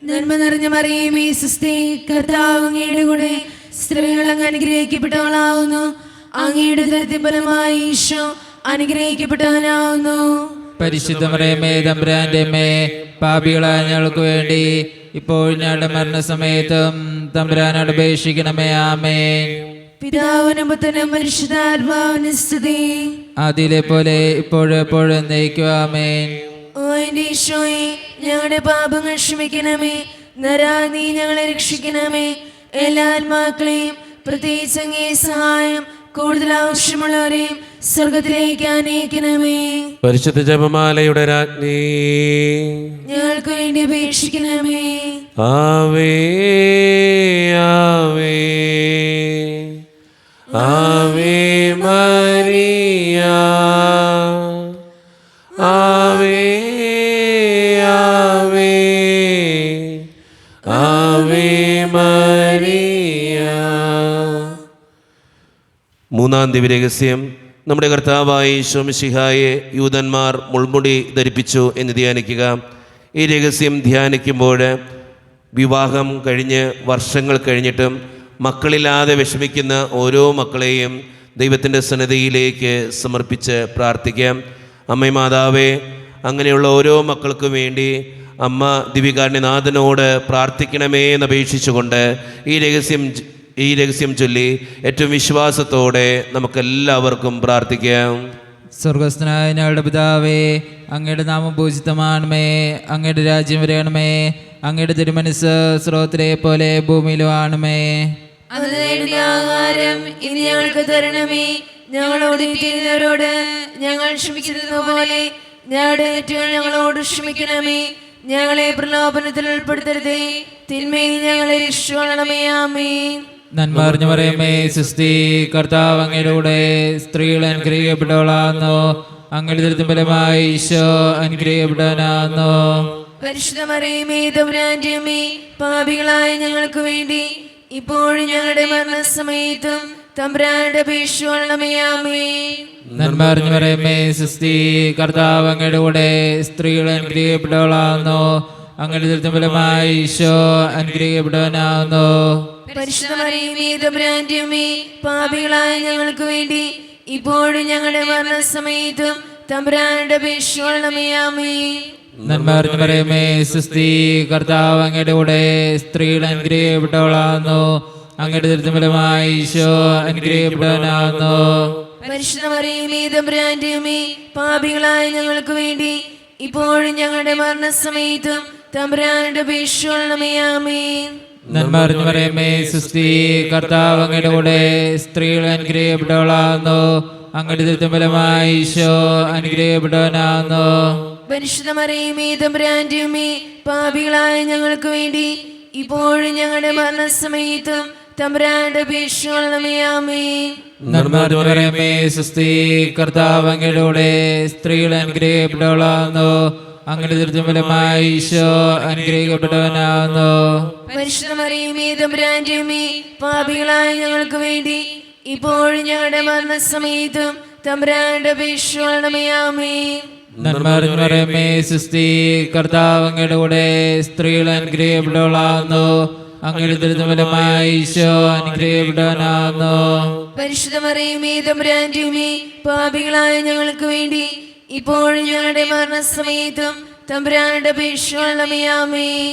നന്മ നിറഞ്ഞ മറിയമേ സ്വസ്തി, കർത്താവ് അങ്ങയുടെ കൂടെ സ്ത്രീകൾ അങ്ങ് അനുഗ്രഹിക്കപ്പെട്ടവളാവുന്നു. അങ്ങയുടെ ഉദരത്തിൻ ഫലമായി ഈശോ അനുഗ്രഹിക്കപ്പെട്ടവനാവുന്നു. പരിശുദ്ധ മറിയമേ തമ്പുരാന്റെ അമ്മേ, പാപികളായ ഞങ്ങൾക്ക് വേണ്ടി ഇപ്പോൾ ഞങ്ങളുടെ മരണസമയത്തും തമ്പുരാനോട് അപേക്ഷിക്കണമേ. ആമേൻ. പിതാവിനും പുത്രനും പരിശുദ്ധാത്മാവിനും സ്തുതി. ആദിയിലെ പോലെ ഇപ്പോഴും എപ്പോഴും എന്നേക്കും. ആമേൻ. ഓ എന്റെ ഈശോയെ, ഞങ്ങളുടെ പാപങ്ങൾ ക്ഷമിക്കണമേ. നരാ നീ ഞങ്ങളെ രക്ഷിക്കണമേ. എല്ലാ ആത്മാക്കളെയും പ്രത്യേകിച്ച് അങ്ങേ സഹായം കൂടുതൽ ആവശ്യമുള്ളവരെയും സ്വർഗത്തിലേക്ക് അനയിക്കണമേ. പരിശുദ്ധ ജപമാലയുടെ രാജ്ഞി, ഞങ്ങൾക്ക് വേണ്ടി അപേക്ഷിക്കണമേ. ആവേ ആവേ ആവേ മരിയ, ആവേ ആവേ ആവേ മരിയ. മൂന്നാം ദിവ്യരഹസ്യം, നമ്മുടെ കർത്താവായ ഈശോ മിശിഹായെ യൂദന്മാർ മുൾമുടി ധരിപ്പിച്ചു എന്ന് ധ്യാനിക്കുക. ഈ രഹസ്യം ധ്യാനിക്കുമ്പോൾ വിവാഹം കഴിഞ്ഞ് വർഷങ്ങൾ കഴിഞ്ഞിട്ടും മക്കളില്ലാതെ വിഷമിക്കുന്ന ഓരോ മക്കളെയും ദൈവത്തിൻ്റെ സന്നിധിയിലേക്ക് സമർപ്പിച്ച് പ്രാർത്ഥിക്കാം. അമ്മേ മാതാവേ, അങ്ങനെയുള്ള ഓരോ മക്കൾക്കും വേണ്ടി അമ്മ ദിവികാരുണ്യനാഥനോട് പ്രാർത്ഥിക്കണമേ എന്നപേക്ഷിച്ചുകൊണ്ട് ഈ രഹസ്യം ചൊല്ലി ഏറ്റവും വിശ്വാസത്തോടെ നമുക്കെല്ലാവർക്കും പ്രാർത്ഥിക്കാം. സ്വർഗസ്ഥനായ ഞങ്ങളുടെ പിതാവേ, അങ്ങയുടെ നാമം പൂജിതമാണമേ. അങ്ങയുടെ രാജ്യം വരണമേ. അങ്ങയുടെ തിരുമനസ്സ് സ്രോതത്തിലെ പോലെ ഭൂമിയിലും ആണമേ. അതിനുവേണ്ടി ആഹാരം ഇനി ഞങ്ങൾക്ക് തരണമേ. ഞങ്ങളോട് ചെയ്യുന്നവരോട് ഞങ്ങൾ ക്ഷമിക്കുന്നത് പോലെ ഞങ്ങളുടെ തെറ്റുകൾ ഞങ്ങളോട് ക്ഷമിക്കണമേ. ഞങ്ങളെ പ്രലോഭനത്തിൽ ഉൾപ്പെടുത്തരുതേ, തിന്മയിൽ ഞങ്ങളെ രക്ഷിക്കണമേ. ആമേൻ. നന്മ അറിഞ്ഞു പറയുമേ സുസ്തി, കർത്താവ് അങ്ങയിലൂടെ സ്ത്രീകൾ അനുഗ്രഹിക്കപ്പെട്ടവളാകുന്നു. അങ്ങയുടെ ദുരിതം ഫലമായി ഈശോ അനുഗ്രഹിക്കപ്പെട്ടവനാകുന്നു. പരിശുദ്ധ മറിയമേ തമ്പുരാന്റെ അമ്മേ, പാപികളായ ഞങ്ങൾക്ക് വേണ്ടി ഇപ്പോഴും ഞങ്ങളുടെ മരണസമയത്തും തമ്പുരാന്റെ അപേക്ഷ കൊള്ളണമേ. ആമേൻ. നന്മ അറിഞ്ഞു പറയുമേ സുസ്തി, കർത്താവ് അങ്ങയുടെ കൂടെ സ്ത്രീകൾ അനുഗ്രഹിക്കപ്പെട്ടവളാകുന്നു. അങ്ങയുടെ ദുരിതം ഫലമായി ഈശോ അനുഗ്രഹിക്കപ്പെട്ടവനാകുന്നു. പരിശുദ്ധ മറിയമേ തമ്പുരാന്റെ അമ്മേ, പാപികളായ ഞങ്ങൾക്ക് വേണ്ടി ഇപ്പോഴും ഞങ്ങളുടെ മരണസമയത്തും തമ്പുരാന്റെ അപേക്ഷ കൊള്ളണമേ. ആമേൻ. നന്മ അറിഞ്ഞു പറയുമേ സുസ്തി, കർത്താവ് അങ്ങയുടെ കൂടെ സ്ത്രീകൾ അനുഗ്രഹിക്കപ്പെട്ടവളാകുന്നു. അങ്ങയുടെ ദുരിതം ഫലമായി ഈശോ അനുഗ്രഹിക്കപ്പെട്ടവനാകുന്നു. പരിശുദ്ധ മറിയമേ തമ്പുരാന്റെ അമ്മേ, പാപികളായ ഞങ്ങൾക്ക് വേണ്ടി ഇപ്പോഴും ഞങ്ങളുടെ മരണസമയത്തും തമ്പുരാന്റെ അപേക്ഷ കൊള്ളണമേ. ആമേൻ. നന്മ അറിഞ്ഞു പറയുമേ സുസ്തി, കർത്താവ് അങ്ങയുടെ കൂടെ സ്ത്രീകൾ അനുഗ്രഹിക്കപ്പെട്ടവളാകുന്നു. അങ്ങയുടെ ദുരിതം ഫലമായി ഈശോ അനുഗ്രഹിക്കപ്പെട്ടവനാകുന്നു. പരിശുദ്ധ മറിയമേ തമ്പുരാന്റെ അമ്മേ, പാപികളായ ഞങ്ങൾക്ക് വേണ്ടി ഇപ്പോഴും ഞങ്ങളുടെ മരണസമയത്തും തമ്പുരാന്റെ അപേക്ഷ കൊള്ളണമേ. ആമേൻ. നന്മ അറിഞ്ഞു പറയുമേ സുസ്തി, കർത്താവ് അങ്ങയുടെ കൂടെ സ്ത്രീകൾ അനുഗ്രഹിക്കപ്പെട്ടവളാകുന്നു. അങ്ങയുടെ ദുരിതം ഫലമായി ഈശോ അനുഗ്രഹിക്കപ്പെട്ടവനാകുന്നു. പരിശുദ്ധ മറിയമേ തമ്പുരാന്റെ അമ്മേ, പാപികളായ ഞങ്ങൾക്ക് വേണ്ടി ഇപ്പോഴും ഞങ്ങളുടെ മരണസമയത്തും തമ്പുരാന്റെ അപേക്ഷ കൊള്ളണമേ. ആമേൻ. നന്മ അറിഞ്ഞു പറയുമേ സുസ്തി, കർത്താവ് അങ്ങയുടെ കൂടെ സ്ത്രീകൾ അനുഗ്രഹിക്കപ്പെട്ടവളാകുന്നു. അങ്ങയുടെ ദുരിതം ഫലമായി ഈശോ അനുഗ്രഹിക്കപ്പെട്ടവനാകുന്നു. പരിശുദ്ധ മറിയമേ തമ്പുരാന്റെ അമ്മേ, പാപികളായ ഞങ്ങൾക്ക് വേണ്ടി ഇപ്പോഴും ഞങ്ങളുടെ മരണസമയത്തും തമ്പുരാന്റെ അപേക്ഷ കൊള്ളണമേ. ആമേൻ.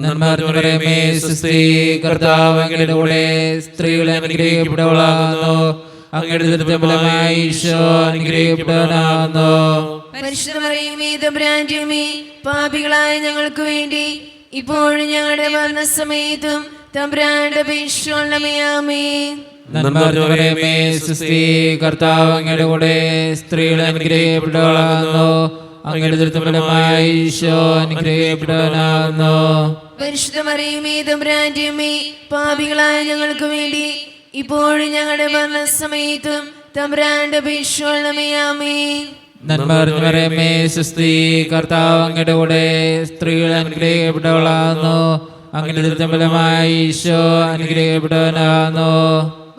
നന്മ അറിഞ്ഞു പറയുമേ സുസ്തി, കർത്താവ് അങ്ങയുടെ കൂടെ സ്ത്രീകൾ അനുഗ്രഹിക്കപ്പെട്ടവളാകുന്നു. അങ്ങയുടെ ദുരിതം ഫലമായി ഈശോ അനുഗ്രഹിക്കപ്പെട്ടവനാകുന്നു. പരിശുദ്ധ മറിയമേ തമ്പുരാന്റെ അമ്മേ, പാപികളായ ഞങ്ങൾക്ക് വേണ്ടി ഇപ്പോഴും ഞങ്ങളുടെ മരണസമയത്തും തമ്പുരാന്റെ അപേക്ഷ കൊള്ളണമേ. ആമേൻ. നന്മ അറിഞ്ഞു പറയുമേ സുസ്തി, കർത്താവ് അങ്ങയുടെ കൂടെ സ്ത്രീകൾ അനുഗ്രഹിക്കപ്പെട്ടവളാകുന്നു. അങ്ങയുടെ ദുരിതം ഫലമായി ഈശോ അനുഗ്രഹിക്കപ്പെട്ടവനാകുന്നു. പരിശുദ്ധ മറിയമേ തമ്പുരാന്റെ അമ്മേ, പാപികളായ ഞങ്ങൾക്ക് വേണ്ടി ഇപ്പോഴും ഞങ്ങളുടെ മരണസമയത്തും തമ്പുരാന്റെ അപേക്ഷ കൊള്ളണമേ. ആമേൻ. നന്മ അറിഞ്ഞു പറയുമേ സുസ്തി, കർത്താവ് അങ്ങയുടെ കൂടെ സ്ത്രീകൾ അനുഗ്രഹിക്കപ്പെട്ടവളാകുന്നു. അങ്ങയുടെ ദുരിതം ഫലമായി ഈശോ അനുഗ്രഹിക്കപ്പെട്ടവനാകുന്നു.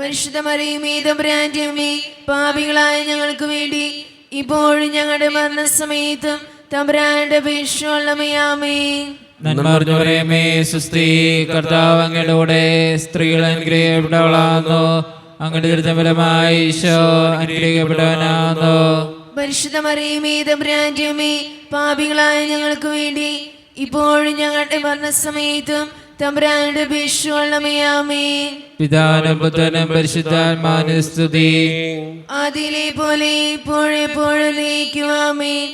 പരിശുദ്ധ മറിയമേ തമ്പുരാന്റെ അമ്മേ, പാപികളായ ഞങ്ങൾക്ക് വേണ്ടി ഇപ്പോഴും ഞങ്ങളുടെ മരണസമയത്തും തമ്പുരാന്റെ അപേക്ഷ കൊള്ളണമേ. ആമേൻ. നന്മ അറിഞ്ഞു പറയുമേ സുസ്തി, കർത്താവ് അങ്ങയുടെ കൂടെ സ്ത്രീകൾ അനുഗ്രഹിക്കപ്പെട്ടവളാകുന്നു. അങ്ങയുടെ ദുരിതം ഫലമായി ഈശോ അനുഗ്രഹിക്കപ്പെട്ടവനാകുന്നു. പരിശുദ്ധ മറിയമേ തമ്പുരാന്റെ അമ്മേ, പാപികളായ ഞങ്ങൾക്ക് വേണ്ടി ഇപ്പോഴും ഞങ്ങളുടെ മരണസമയത്തും തമ്പുരാന്റെ അപേക്ഷ കൊള്ളണമേ. ആമേൻ. പിതാവിനും പുത്രനും പരിശുദ്ധാത്മാവിനും സ്തുതി. ആദിയിലെ പോലെ ഇപ്പോഴെപ്പോഴും നീക്കും. ആമേൻ.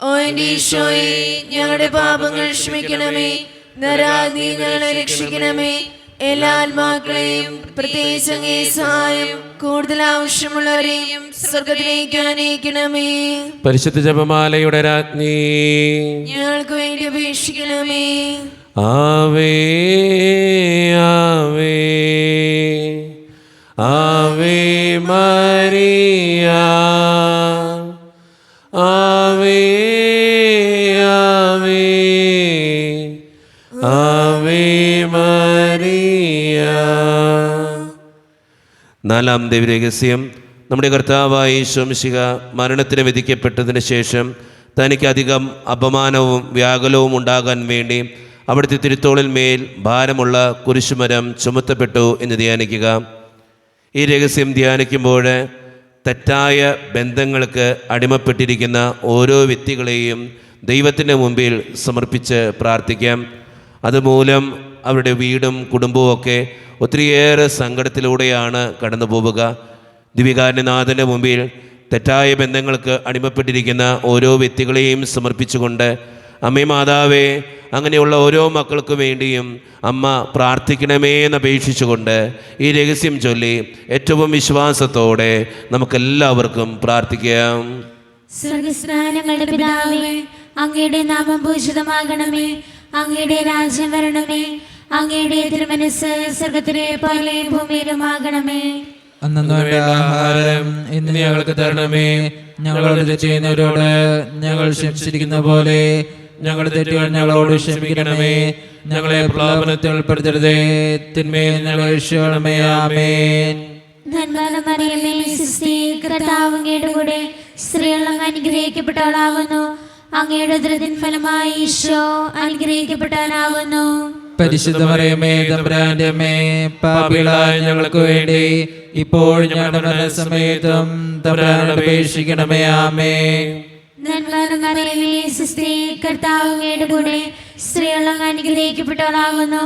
ഓ എന്റെ ഈശോയെ, ഞങ്ങളുടെ പാപങ്ങൾ ക്ഷമിക്കണമേ. നരാഗ്നി ഞങ്ങളെ രക്ഷിക്കണമേ. എല്ലാ ആത്മാക്കളെയും പ്രത്യേകിച്ച് അങ്ങേ സഹായം കൂടുതൽ ആവശ്യമുള്ളവരെയും സ്വർഗത്തിലേക്ക് അനയിക്കണമേ. പരിശുദ്ധ ജപമാലയുടെ രാജ്ഞി, ഞങ്ങൾക്ക് വേണ്ടി അപേക്ഷിക്കണമേ. ആവേ ആവേ ആവേ മരിയ, ആവേ ആവേ ആവേ മരിയ. നാലാം ദൈവരഹസ്യം, നമ്മുടെ കർത്താവായ യേശു മിശിഹ മരണത്തിന് വിധിക്കപ്പെട്ടതിന് ശേഷം തനിക്ക് അധികം അപമാനവും വ്യാകുലവും ഉണ്ടാകാൻ വേണ്ടി അവിടുത്തെ തിരുത്തോളിൽ മേൽ ഭാരമുള്ള കുരിശുമരം ചുമത്തപ്പെട്ടു എന്ന് ധ്യാനിക്കുക. ഈ രഹസ്യം ധ്യാനിക്കുമ്പോൾ തെറ്റായ ബന്ധങ്ങൾക്ക് അടിമപ്പെട്ടിരിക്കുന്ന ഓരോ വ്യക്തികളെയും ദൈവത്തിൻ്റെ മുമ്പിൽ സമർപ്പിച്ച് പ്രാർത്ഥിക്കാം. അതുമൂലം അവരുടെ വീടും കുടുംബവും ഒക്കെ ഒത്തിരിയേറെ സങ്കടത്തിലൂടെയാണ് കടന്നു പോവുക. ദിവ്യകാരുണ്യനാഥൻ്റെ മുമ്പിൽ തെറ്റായ ബന്ധങ്ങൾക്ക് അടിമപ്പെട്ടിരിക്കുന്ന ഓരോ വ്യക്തികളെയും സമർപ്പിച്ചുകൊണ്ട് അമ്മേ മാതാവേ, അങ്ങനെയുള്ള ഓരോ മക്കൾക്ക് വേണ്ടിയും അമ്മ പ്രാർത്ഥിക്കണമേ എന്ന് അപേക്ഷിച്ചുകൊണ്ട് ഈ രഹസ്യം ചൊല്ലി ഏറ്റവും വിശ്വാസത്തോടെ നമുക്കെല്ലാവർക്കും പ്രാർത്ഥിക്കാം. സ്വർഗസ്നാനങ്ങളുടെ പിതാവേ, അങ്ങയുടെ നാമം പൂജിതമാകണമേ, അങ്ങയുടെ രാജ്യം വരണമേ, അങ്ങയുടെ തിരുമനസ്സ് സ്വർഗത്തിലെ പോലെ ഭൂമിയിലുമാകണമേ. അന്നു വേണ്ട ആഹാരം ഇന്ന് ഞങ്ങൾക്ക് തരണമേ. ഞങ്ങളോട് തെറ്റ് ചെയ്യുന്നവരോട് ഞങ്ങൾ ക്ഷമിച്ചിരിക്കുന്ന പോലെ ഞങ്ങളുടെ തെറ്റുകൾ ഞങ്ങളോട് ക്ഷമിക്കണമേ. ഞങ്ങളെ പ്രലോഭനത്തിൽ ഉൾപ്പെടുത്തരുതേ, തിന്മയിൽ ഞങ്ങളെ രക്ഷിക്കണമേ. ആമേൻ. നന്മ മറിയമേ, സുസ്തി, കർത്താവ് അങ്ങയുടെ കൂടെ, സ്ത്രീകൾ അങ്ങ് അനുഗ്രഹിക്കപ്പെട്ടവളാകുന്നു. അങ്ങയുടെ ഉദരത്തിൻ ഫലമായി ഈശോ അനുഗ്രഹിക്കപ്പെട്ടവനാകുന്നു. പരിശുദ്ധ മറിയമേ, തമ്പുരാന്റെ അമ്മേ, പാപികളായ ഞങ്ങൾക്ക് വേണ്ടി ഇപ്പോൾ ഞങ്ങളുടെ മരണസമയത്തും തമ്പുരാനോട് അപേക്ഷിക്കണമേ. ആമേൻ. നന്മ മറിയമേ, സുസ്തി, കർത്താവ് അങ്ങയുടെ കൂടെ, സ്ത്രീകൾ അങ്ങ് അനുഗ്രഹിക്കപ്പെട്ടവളാകുന്നു.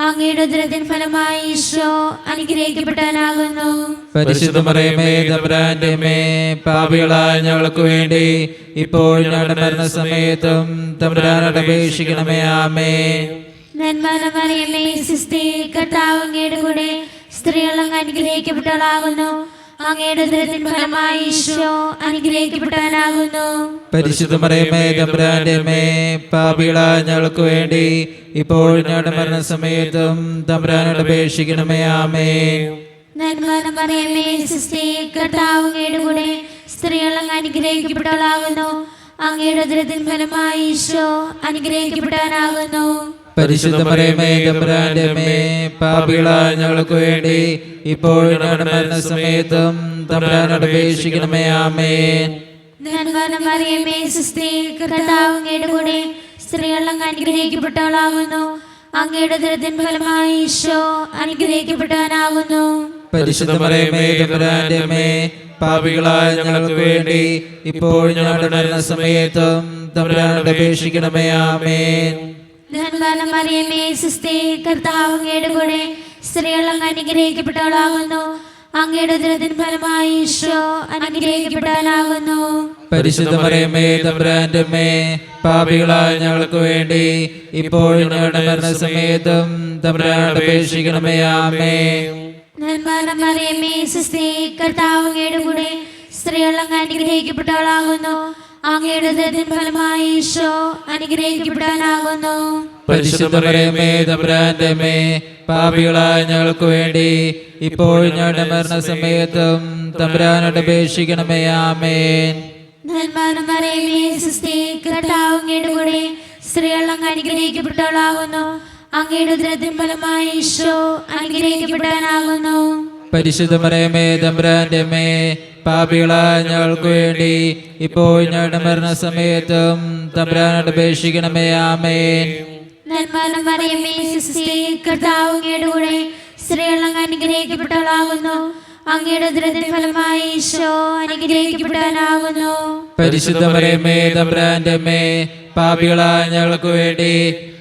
അങ്ങയുടെ ഉദരത്തിൻ ഫലമായി ഈശോ അനുഗ്രഹിക്കപ്പെട്ടവനാകുന്നു. പരിശുദ്ധ മറിയമേ, തമ്പുരാന്റെ അമ്മേ, പാപികളായ ഞങ്ങൾക്ക് വേണ്ടി ഇപ്പോൾ ഞങ്ങളുടെ മരണസമയത്തും തമ്പുരാനോട് അപേക്ഷിക്കണമേ. ആമേൻ. നന്മ മറിയമേ, സുസ്തി, കർത്താവ് അങ്ങയുടെ കൂടെ, സ്ത്രീകൾ അങ്ങ് അനുഗ്രഹിക്കപ്പെട്ടവളാകുന്നു. അങ്ങയുടെ ഉദരത്തിൻ ഫലമായി ഈശോ അനുഗ്രഹിക്കപ്പെട്ടവനാകുന്നു. പരിശുദ്ധ മറിയമേ, തമ്പുരാന്റെ അമ്മേ, പാപികളായ ഞങ്ങൾക്ക് വേണ്ടി ഇപ്പോൾ ഞങ്ങളുടെ മരണസമയത്തും തമ്പുരാനോട് അപേക്ഷിക്കണമേ. ആമേൻ. നന്മ മറിയമേ, സുസ്തി, കർത്താവ് അങ്ങയുടെ കൂടെ, സ്ത്രീകൾ അങ്ങ് അനുഗ്രഹിക്കപ്പെട്ടവളാകുന്നു. അങ്ങയുടെ ഉദരത്തിൻ ഫലമായി ഈശോ അനുഗ്രഹിക്കപ്പെട്ടവനാകുന്നു. പരിശുദ്ധ മറിയമേ, തമ്പുരാന്റെ അമ്മേ, പാപികളായ ഞങ്ങൾക്ക് വേണ്ടി ഇപ്പോൾ ഞങ്ങളുടെ മരണസമയത്തും തമ്പുരാനോട് അപേക്ഷിക്കണമേ. ആമേൻ. നന്മ മറിയമേ, സുസ്തി, കർത്താവ് അങ്ങയുടെ കൂടെ, സ്ത്രീകൾ അങ്ങ് അനുഗ്രഹിക്കപ്പെട്ടവളാകുന്നു. അങ്ങയുടെ ഉദരത്തിൻ ഫലമായി ഈശോ അനുഗ്രഹിക്കപ്പെട്ടവനാകുന്നു. പരിശുദ്ധ മറിയമേ, തമ്പുരാന്റെ അമ്മേ, പാപികളായ ഞങ്ങൾക്ക് വേണ്ടി ഇപ്പോൾ ഞങ്ങളുടെ മരണസമയത്തും തമ്പുരാനോട് അപേക്ഷിക്കണമേ. ആമേൻ. നന്മ മറിയമേ, സുസ്തി, കർത്താവ് അങ്ങയുടെ കൂടെ, സ്ത്രീകൾ അങ്ങ് അനുഗ്രഹിക്കപ്പെട്ടവളാകുന്നു. അങ്ങയുടെ ഉദരത്തിൻ ഫലമായി ഈശോ അനുഗ്രഹിക്കപ്പെട്ടവനാകുന്നു. പരിശുദ്ധ മറിയമേ, തമ്പുരാന്റെ അമ്മേ, പാപികളായ ഞങ്ങൾക്ക് വേണ്ടി ഇപ്പോൾ ഞങ്ങളുടെ മരണസമയത്തും തമ്പുരാനോട് അപേക്ഷിക്കണമേ. ആമേൻ. നന്മ മറിയമേ, സുസ്തി, കർത്താവ് അങ്ങയുടെ കൂടെ, സ്ത്രീകൾ അങ്ങ് അനുഗ്രഹിക്കപ്പെട്ടവളാകുന്നു. അങ്ങയുടെ ഉദരത്തിൻ ഫലമായി ഈശോ അനുഗ്രഹിക്കപ്പെട്ടവനാകുന്നു. പരിശുദ്ധ മറിയമേ, തമ്പുരാന്റെ അമ്മേ, പാപികളായ ഞങ്ങൾക്ക് വേണ്ടി ഇപ്പോൾ ഞങ്ങളുടെ മരണസമയത്തും തമ്പുരാനോട് അപേക്ഷിക്കണമേ. ആമേൻ. നന്മ മറിയമേ, സുസ്തി, കർത്താവ് അങ്ങയുടെ കൂടെ, സ്ത്രീകൾ അങ്ങ് അനുഗ്രഹിക്കപ്പെട്ടവളാകുന്നു. അങ്ങയുടെ ഉദരത്തിൻ ഫലമായി ഈശോ അനുഗ്രഹിക്കപ്പെട്ടവനാകുന്നു. പരിശുദ്ധ മറിയമേ, തമ്പുരാന്റെ അമ്മേ, പാപികളായ ഞങ്ങൾക്ക് വേണ്ടി ഇപ്പോൾ ഞങ്ങളുടെ മരണസമയത്തും തമ്പുരാനോട് അപേക്ഷിക്കണമേ. ആമേൻ. നന്മ മറിയമേ, സുസ്തി, കർത്താവ് അങ്ങയുടെ കൂടെ, സ്ത്രീകൾ അങ്ങ് അനുഗ്രഹിക്കപ്പെട്ടവളാകുന്നു. അങ്ങയുടെ ഉദരത്തിൻ ഫലമായി ഈശോ അനുഗ്രഹിക്കപ്പെട്ടവനാകുന്നു. പരിശുദ്ധ മറിയമേ, തമ്പുരാന്റെ അമ്മേ, പാപികളായ ഞങ്ങൾക്ക് വേണ്ടി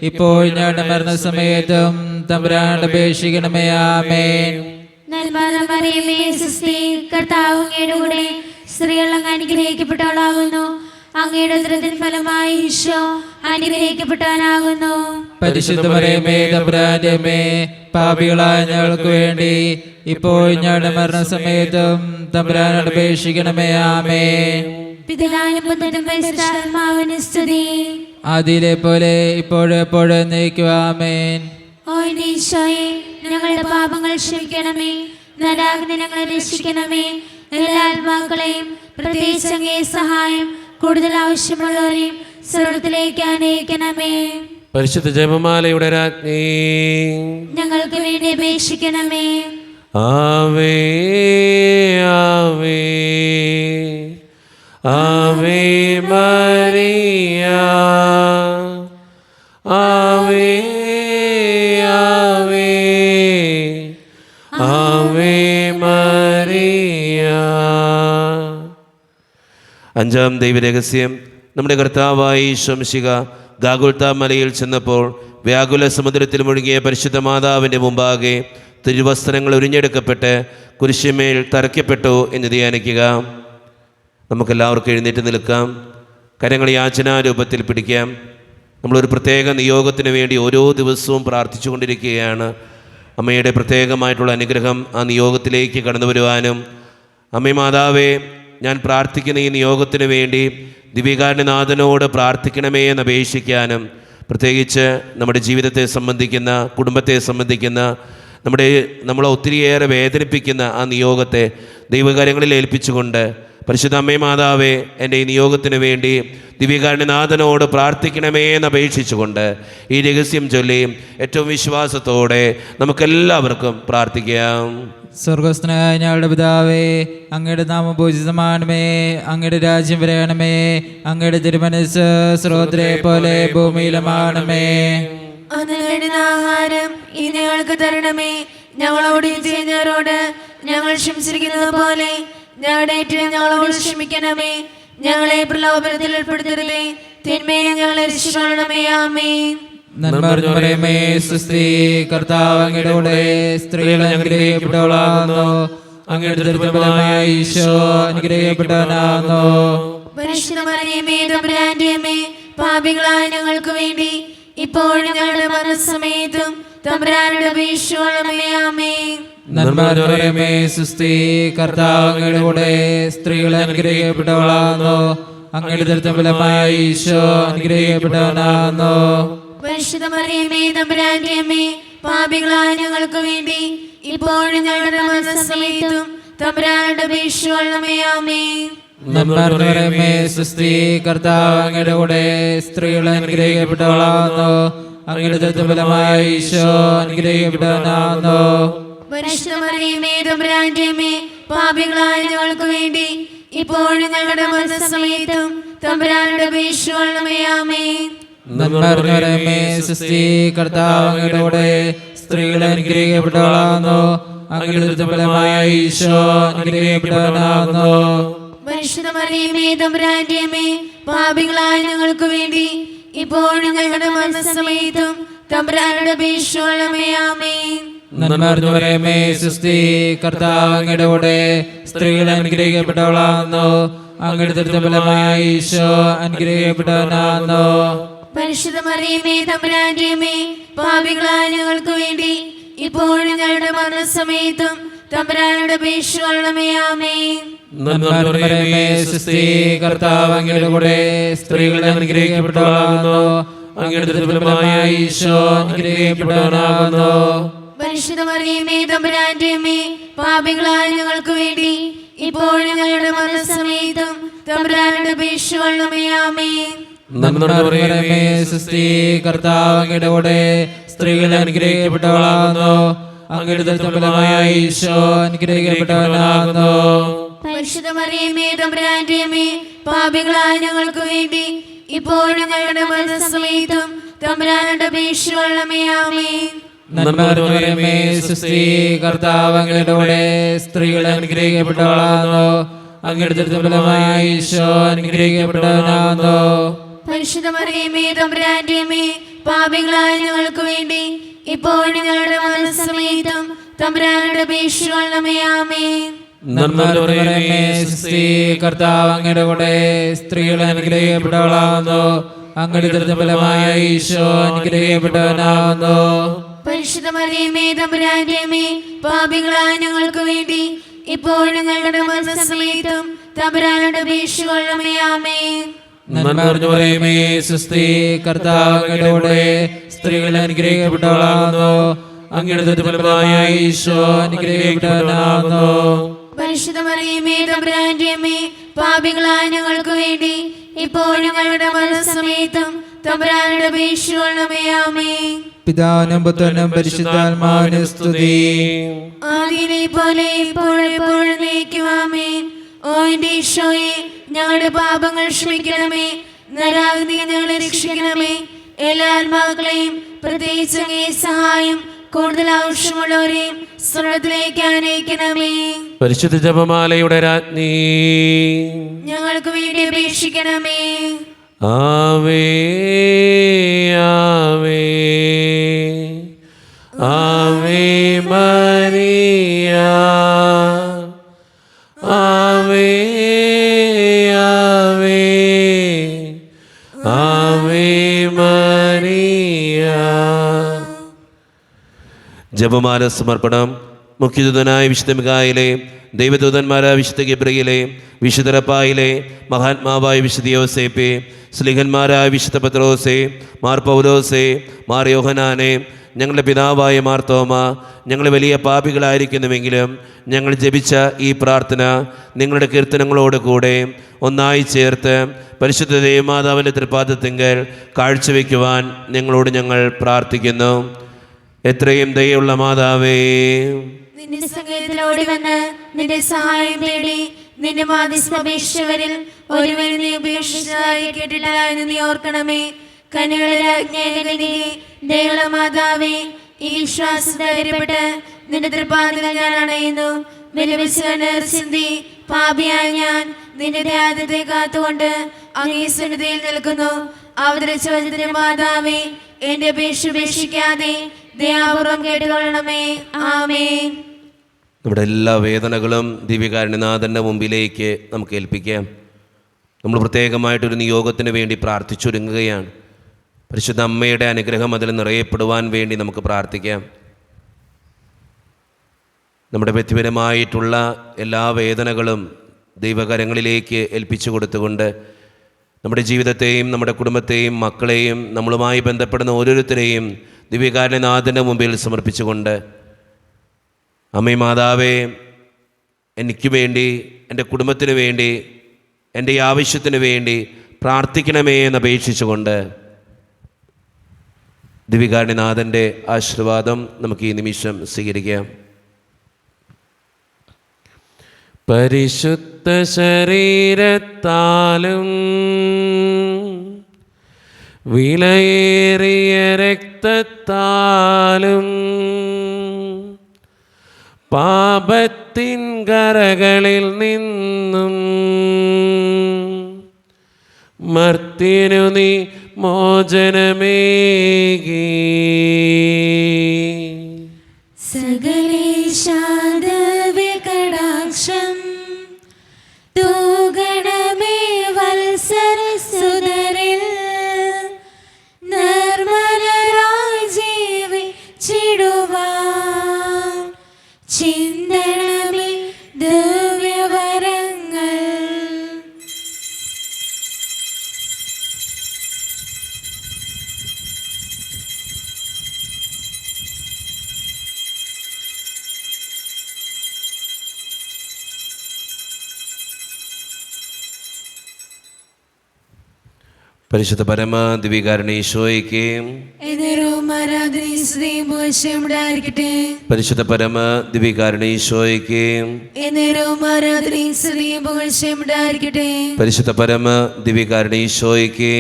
ഇപ്പോൾ ഞങ്ങളുടെ മരണസമയത്തും തമ്പുരാനോട് അപേക്ഷിക്കണമേ. ആമേൻ. നന്മ മറിയമേ, സുസ്തി, കർത്താവ് അങ്ങയുടെ കൂടെ, സ്ത്രീകൾ അങ്ങ് അനുഗ്രഹിക്കപ്പെട്ടവളാകുന്നു. അങ്ങയുടെ ഉദരത്തിൻ ഫലമായി ഈശോ അനുഗ്രഹിക്കപ്പെട്ടവനാകുന്നു. പരിശുദ്ധ മറിയമേ, തമ്പുരാന്റെ അമ്മേ, പാപികളായ ഞങ്ങൾക്ക് വേണ്ടി ഇപ്പോൾ ഞങ്ങളുടെ മരണസമയത്തും തമ്പുരാനോട് അപേക്ഷിക്കണമേ. ആമേൻ. പിതാവിനും പുത്രനും പരിശുദ്ധാത്മാവിനും സ്തുതി. ആദിയിലെ പോലെ ഇപ്പോഴും എപ്പോഴും എന്നേക്കും. ആമേൻ. ഓ എന്റെ ഈശോയെ, ഞങ്ങളുടെ പാപങ്ങൾ ക്ഷമിക്കണമേ, നരകാഗ്നി ഞങ്ങളെ രക്ഷിക്കണമേ. എല്ലാ ആത്മാക്കളെയും പ്രത്യേകിച്ച് അങ്ങേ സഹായം കൂടുതൽ ആവശ്യമുള്ളവരെയും സ്വർഗ്ഗത്തിലേക്ക് അനയിക്കണമേ. പരിശുദ്ധ ജപമാലയുടെ രാജ്ഞി, ഞങ്ങൾക്ക് വേണ്ടി അപേക്ഷിക്കണമേ. ആവേ ആവേ ആവേ മരിയ, ആവേ ആവേ ആവേ മരിയ. അഞ്ചാം ദൈവരഹസ്യം. നമ്മുടെ കർത്താവായ ഈശോ മിശിഹ ഗാഗുൽത്താ മലയിൽ ചെന്നപ്പോൾ വ്യാകുല സമുദ്രത്തിൽ മുഴുകിയ പരിശുദ്ധ മാതാവിൻ്റെ മുമ്പാകെ തിരുവസ്ത്രങ്ങൾ ഉരിഞ്ഞെടുക്കപ്പെട്ട് കുരിശുമേൽ തറയ്ക്കപ്പെട്ടു എന്ന് ധ്യാനിക്കുക. നമുക്കെല്ലാവർക്കും എഴുന്നേറ്റ് നിൽക്കാം. കരങ്ങൾ യാചനാരൂപത്തിൽ പിടിക്കാം. നമ്മളൊരു പ്രത്യേക നിയോഗത്തിന് വേണ്ടി ഓരോ ദിവസവും പ്രാർത്ഥിച്ചു കൊണ്ടിരിക്കുകയാണ്. അമ്മയുടെ പ്രത്യേകമായിട്ടുള്ള അനുഗ്രഹം ആ നിയോഗത്തിലേക്ക് കടന്നു വരുവാനും, അമ്മേ മാതാവേ, ഞാൻ പ്രാർത്ഥിക്കുന്ന ഈ നിയോഗത്തിന് വേണ്ടി ദിവ്യകാരുണ്യനാഥനോട് പ്രാർത്ഥിക്കണമേ എന്ന് അപേക്ഷിക്കാനും, പ്രത്യേകിച്ച് നമ്മുടെ ജീവിതത്തെ സംബന്ധിക്കുന്ന, കുടുംബത്തെ സംബന്ധിക്കുന്ന, നമ്മളെ ഒത്തിരിയേറെ വേദനിപ്പിക്കുന്ന ആ നിയോഗത്തെ ദൈവകാര്യങ്ങളിൽ ഏൽപ്പിച്ചുകൊണ്ട്, പരിശുദ്ധ അമ്മേ മാതാവേ, എൻ്റെ ഈ നിയോഗത്തിന് വേണ്ടി ദിവ്യകാരുണ്യനാഥനോട് പ്രാർത്ഥിക്കണമേ എന്ന് അപേക്ഷിച്ചുകൊണ്ട് ഈ രഹസ്യം ചൊല്ലി ഏറ്റവും വിശ്വാസത്തോടെ നമുക്കെല്ലാവർക്കും പ്രാർത്ഥിക്കാം. സ്വർഗസ്ഥനായ ഞങ്ങളുടെ പിതാവേ, അങ്ങയുടെ നാമം പൂജിതമാണമേ, അങ്ങയുടെ രാജ്യം വരയണമേ, അങ്ങയുടെ തിരുമനസ്സ് സ്രോതരെ പോലെ ഭൂമിയിലുമാണമേ. അന്ന് ആഹാരം ഇനി ഞങ്ങൾക്ക് തരണമേ. ഞങ്ങളോട് ചെയ്യുന്നവരോട് ഞങ്ങൾ ക്ഷമിച്ചിരിക്കുന്നത് പോലെ ഞങ്ങളുടെ ഞങ്ങളോട് ക്ഷമിക്കണമേ. ഞങ്ങളെ പ്രലോഭനത്തിൽ ഉൾപ്പെടുത്തരുതേ, തിന്മയെ ഞങ്ങളെ രക്ഷിക്കണമേ. ആമേൻ. നന്മ നിറഞ്ഞവളേ, സ്വസ്തി, കർത്താവ് അങ്ങയുടെ കൂടെ സ്ത്രീകൾ അനുഗ്രഹിക്കപ്പെട്ടവളാകുന്നു, അങ്ങയുടെ ദുർബലമായ ഈശോ അനുഗ്രഹിക്കപ്പെട്ടവനാകുന്നു. പരിശുദ്ധ മറിയമേ, തമ്പുരാന്റെ അമ്മേ, പാപികളായ ഞങ്ങൾക്ക് വേണ്ടി ഇപ്പോഴും ഞങ്ങളുടെ മരണസമയത്തും തമ്പുരാനോട് അപേക്ഷിക്കണമേ. ആമേൻ. നന്മ നിറഞ്ഞവളേ, സ്വസ്തി, കർത്താവ് അങ്ങയുടെ കൂടെ സ്ത്രീകൾ അനുഗ്രഹിക്കപ്പെട്ടവളാകുന്നു, അങ്ങയുടെ ദുർബലമായ ഈശോ അനുഗ്രഹിക്കപ്പെട്ടവനാകുന്നു. പരിശുദ്ധ മറിയമേ, തമ്പുരാന്റെ അമ്മേ, പാപികളായ ഞങ്ങൾക്ക് വേണ്ടി ഇപ്പോഴും ഞങ്ങളുടെ മരണസമയത്തും തമ്പുരാനോട് അപേക്ഷിക്കണമേ. ആമേൻ. നന്മ നിറഞ്ഞവളേ, സ്വസ്തി, കർത്താവ് അങ്ങയുടെ കൂടെ സ്ത്രീകൾ അനുഗ്രഹിക്കപ്പെട്ടവളാകുന്നു, അങ്ങയുടെ ദുർബലമായ ഈശോ അനുഗ്രഹിക്കപ്പെട്ടവനാകുന്നു. പരിശുദ്ധ മറിയമേ, തമ്പുരാന്റെ അമ്മേ, പാപികളായ ഞങ്ങൾക്ക് വേണ്ടി ഇപ്പോഴും ഞങ്ങളുടെ മരണസമയത്തും തമ്പുരാനോട് അപേക്ഷിക്കണമേ. ആമേൻ. നന്മ നിറഞ്ഞവളേ, സ്വസ്തി, കർത്താവ് അങ്ങയുടെ കൂടെ സ്ത്രീകൾ അനുഗ്രഹിക്കപ്പെട്ടവളാകുന്നു, അങ്ങയുടെ ദുർബലമായ ഈശോ അനുഗ്രഹിക്കപ്പെട്ടവനാകുന്നു. പരിശുദ്ധ മറിയമേ, തമ്പുരാന്റെ അമ്മേ, പാപികളായ ഞങ്ങൾക്ക് വേണ്ടി ഇപ്പോഴും ഞങ്ങളുടെ മരണസമയത്തും തമ്പുരാനോട് അപേക്ഷിക്കണമേ. ആമേൻ. നന്മ നിറഞ്ഞവളേ, സ്വസ്തി, കർത്താവ് അങ്ങയുടെ കൂടെ സ്ത്രീകൾ അനുഗ്രഹിക്കപ്പെട്ടവളാകുന്നു, അങ്ങയുടെ ദുർബലമായ ഈശോ അനുഗ്രഹിക്കപ്പെട്ടവനാകുന്നു. പരിശുദ്ധ മറിയമേ, തമ്പുരാന്റെ അമ്മേ, പാപികളായ ഞങ്ങൾക്ക് വേണ്ടി ഇപ്പോഴും ഞങ്ങളുടെ മരണസമയത്തും തമ്പുരാനോട് അപേക്ഷിക്കണമേ. ആമേൻ. നന്മ നിറഞ്ഞവളേ, സ്വസ്തി, കർത്താവ് അങ്ങയുടെ കൂടെ സ്ത്രീകൾ അനുഗ്രഹിക്കപ്പെട്ടവളാകുന്നു, അങ്ങയുടെ ദുർബലമായ ഈശോ അനുഗ്രഹിക്കപ്പെട്ടവനാകുന്നു. പരിശുദ്ധ മറിയമേ, തമ്പുരാന്റെ അമ്മേ, പാപികളായ ഞങ്ങൾക്ക് വേണ്ടി ഇപ്പോഴും ഞങ്ങളുടെ മരണസമയത്തും തമ്പുരാനോട് അപേക്ഷിക്കണമേ. ആമേൻ. നന്മ നിറഞ്ഞവളേ, സ്വസ്തി, കർത്താവ് അങ്ങയുടെ കൂടെ സ്ത്രീകൾ അനുഗ്രഹിക്കപ്പെട്ടവളാകുന്നു, അങ്ങയുടെ ദുർബലമായ ഈശോ അനുഗ്രഹിക്കപ്പെട്ടവനാകുന്നു. പരിശുദ്ധ മറിയമേ, തമ്പുരാന്റെ അമ്മേ, പാപികളായ ഞങ്ങൾക്ക് വേണ്ടി ഇപ്പോഴും ഞങ്ങളുടെ മരണസമയത്തും തമ്പുരാനോട് അപേക്ഷിക്കണമേ. ആമേൻ. നന്മ നിറഞ്ഞവളേ, സ്വസ്തി, കർത്താവ് അങ്ങയുടെ കൂടെ സ്ത്രീകൾ അനുഗ്രഹിക്കപ്പെട്ടവളാകുന്നു, അങ്ങയുടെ ദുർബലമായ ഈശോ അനുഗ്രഹിക്കപ്പെട്ടവനാകുന്നു. പരിശുദ്ധ മറിയമേ, തമ്പുരാന്റെ അമ്മേ, പാപികളായ ഞങ്ങൾക്ക് വേണ്ടി ഇപ്പോഴും ഞങ്ങളുടെ മരണസമയത്തും തമ്പുരാനോട് അപേക്ഷിക്കണമേ. ആമേൻ. നന്മ നിറഞ്ഞവളേ, സ്വസ്തി, കർത്താവ് അങ്ങയുടെ കൂടെ സ്ത്രീകൾ അനുഗ്രഹിക്കപ്പെട്ടവളാകുന്നു, അങ്ങയുടെ ദുർബലമായ ഈശോ അനുഗ്രഹിക്കപ്പെട്ടവനാകുന്നു. പരിശുദ്ധ മറിയമേ, തമ്പുരാന്റെ അമ്മേ, പാപികളായ ഞങ്ങൾക്ക് വേണ്ടി ഇപ്പോഴും ഞങ്ങളുടെ മരണസമയത്തും തമ്പുരാനോട് അപേക്ഷിക്കണമേ. ആമേൻ. നന്മ നിറഞ്ഞവളേ, സ്വസ്തി, കർത്താവ് അങ്ങയുടെ കൂടെ സ്ത്രീകൾ അനുഗ്രഹിക്കപ്പെട്ടവളാകുന്നു, അങ്ങയുടെ ദുർബലമായ ഈശോ അനുഗ്രഹിക്കപ്പെട്ടവനാകുന്നു. പരിശുദ്ധ മറിയമേ, തമ്പുരാന്റെ അമ്മേ, പാപികളായ ഞങ്ങൾക്ക് വേണ്ടി ഇപ്പോഴും ഞങ്ങളുടെ മരണസമയത്തും തമ്പുരാനോട് അപേക്ഷിക്കണമേ. ആമേൻ. പിതാവിനും പുത്രനും പരിശുദ്ധാത്മാവിനും സ്തുതി. ആദിയിലെ പോലെ ഇപ്പോഴെപ്പോഴും എന്നേക്കും. ആമേൻ. ഓ എന്റെ ഈശോയെ, ഞങ്ങളുടെ പാപങ്ങൾ ക്ഷമിക്കണമേ, നരകാഗ്നി ഞങ്ങളെ രക്ഷിക്കണമേ. എല്ലാ ആത്മാക്കളെയും, പ്രത്യേകിച്ച് അങ്ങേ സഹായം കൂടുതൽ ആവശ്യമുള്ളവരെയും സ്വർഗ്ഗത്തിലേക്ക് ആനയിക്കണമേ. പരിശുദ്ധ ജപമാലയുടെ രാജ്ഞി, ഞങ്ങൾക്ക് വേണ്ടി അപേക്ഷിക്കണമേ. ആവേ ആവേ ആവേ മരിയ, ആവേ ആവേ ആവേ മരിയ. ജപമാല സമർപ്പണം. മുഖ്യദൂതനായ വിശുദ്ധ മിഖായേലേ, ദൈവദൂതന്മാരായ വിശുദ്ധ ഗബ്രിയേലേ, വിശുദ്ധ റഫായേലേ, മഹാത്മാവായ വിശുദ്ധ യോസേപ്പേ, സ്ലീഹന്മാരായ വിശുദ്ധ പത്രോസേ, മാർ പൗലോസേ, മാർ യോഹനാനെ, ഞങ്ങളുടെ പിതാവായ മാർ തോമ, ഞങ്ങൾ വലിയ പാപികളായിരിക്കുന്നുവെങ്കിലും ഞങ്ങൾ ജപിച്ച ഈ പ്രാർത്ഥന നിങ്ങളുടെ കീർത്തനങ്ങളോട് കൂടെ ഒന്നായി ചേർത്ത് പരിശുദ്ധ ദേവമാതാവിൻ്റെ തൃപ്പാദത്തിങ്കൽ കാഴ്ചവെക്കുവാൻ ഞങ്ങൾ പ്രാർത്ഥിക്കുന്നു. എത്രയും ദയുള്ള മാതാവേ, നിന്റെ സങ്കേതത്തിലോടി വന്ന് നിന്റെ സഹായം തേടി നിന്റെ മാധ്യസ്ഥപേക്ഷിച്ചവരിൽ ഒരുവരും നീ ഉപേക്ഷിച്ചതായി കേട്ടില്ല എന്ന് നീ ഓർക്കണമേ. കന്യകളുടെ രാജ്ഞിയെ ദയുള്ള മാതാവേ, ഈ വിശ്വാസധൈര്യപ്പെട്ട് നിന്റെ തൃപ്പാദത്തിൽ ഞാൻ അണയുന്നു. വിലപിച്ച് ചിന്തി പാപിയായ ഞാൻ നിന്റെ ധ്യാനത്തെ കാത്തുകൊണ്ട് അങ്ങേ സന്നിധിയിൽ നിൽക്കുന്നു. അവതരിച്ച വചനത്തിന്റെ മാതാവേ, എന്റെ അപേക്ഷ ഉപേക്ഷിക്കാതെ ദയാപൂർവം കേട്ടുകൊള്ളണമേ. ആമേൻ. നമ്മുടെ എല്ലാ വേദനകളും ദിവ്യകാരുണ്യനാഥൻ്റെ മുമ്പിലേക്ക് നമുക്ക് ഏൽപ്പിക്കാം. നമ്മൾ പ്രത്യേകമായിട്ടൊരു നിയോഗത്തിന് വേണ്ടി പ്രാർത്ഥിച്ചൊരുങ്ങുകയാണ്. പരിശുദ്ധ അമ്മയുടെ അനുഗ്രഹം അതിൽ നിറയപ്പെടുവാൻ വേണ്ടി നമുക്ക് പ്രാർത്ഥിക്കാം. നമ്മുടെ വ്യക്തിപരമായിട്ടുള്ള എല്ലാ വേദനകളും ദൈവകരങ്ങളിലേക്ക് ഏൽപ്പിച്ചു കൊടുത്തുകൊണ്ട് നമ്മുടെ ജീവിതത്തെയും നമ്മുടെ കുടുംബത്തെയും മക്കളെയും നമ്മളുമായി ബന്ധപ്പെടുന്ന ഓരോരുത്തരെയും ദിവ്യകാരുണ്യനാഥൻ്റെ മുമ്പിൽ സമർപ്പിച്ചുകൊണ്ട്, അമ്മേ മാതാവേ, എനിക്ക് വേണ്ടി, എൻ്റെ കുടുംബത്തിന് വേണ്ടി, എൻ്റെ ആവശ്യത്തിന് വേണ്ടി പ്രാർത്ഥിക്കണമേ എന്ന് അപേക്ഷിച്ചുകൊണ്ട് ദിവ്യകാരുണ്യനാഥൻ്റെ ആശീർവാദം നമുക്ക് ഈ നിമിഷം സ്വീകരിക്കാം. പരിശുദ്ധ ശരീരത്താലും വിലയേറിയ രക്തത്താലും പാപത്തിൻ കരകളിൽ നിന്നും മർത്യനു നീ മോചനമേകി. സകലേശാദവ്യകടാക്ഷം തൂഗണമേ വത്സരസുതരിൽ നിർമ്മലരായി ജീവിച്ചിടുവാൻ ചിന്തണമേ ദിവ്യവരങ്ങൾ. പരിശുദ്ധ പരമ ദിവ്യകാരുണ്യേശോയ്ക്ക് പരിശുദ്ധ പരമ ദിവ്യകാരുണ്യേശോയ്ക്ക് പരിശുദ്ധ പരമ ദിവ്യകാരുണ്യേശോയ്ക്ക്